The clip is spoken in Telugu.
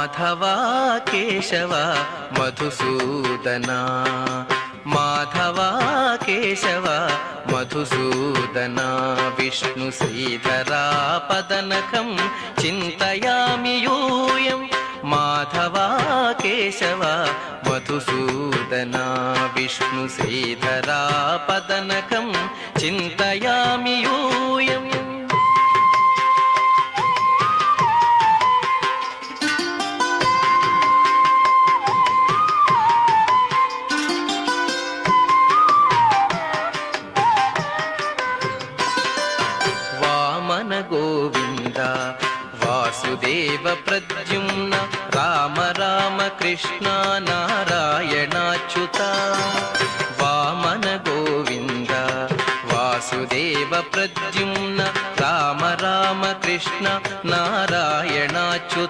మాధవా కేశవ మధుసూదనా, మాధవా కేశవ మధుసూదనా, విష్ణు శ్రీధరా పదనకం చింతయామి యూయం. మాధవా కేశవ మధుసూదనా, విష్ణు శ్రీధరా పదనకం చింతయామి యూయం. గోవింద వాసుదేవ ప్రద్యుమ్న, రామ రామ కృష్ణ నారాయణాచ్యుత. వామన గోవింద వాసుదేవ ప్రద్యుమ్న, రామ రామ కృష్ణ నారాయణాచ్యుత.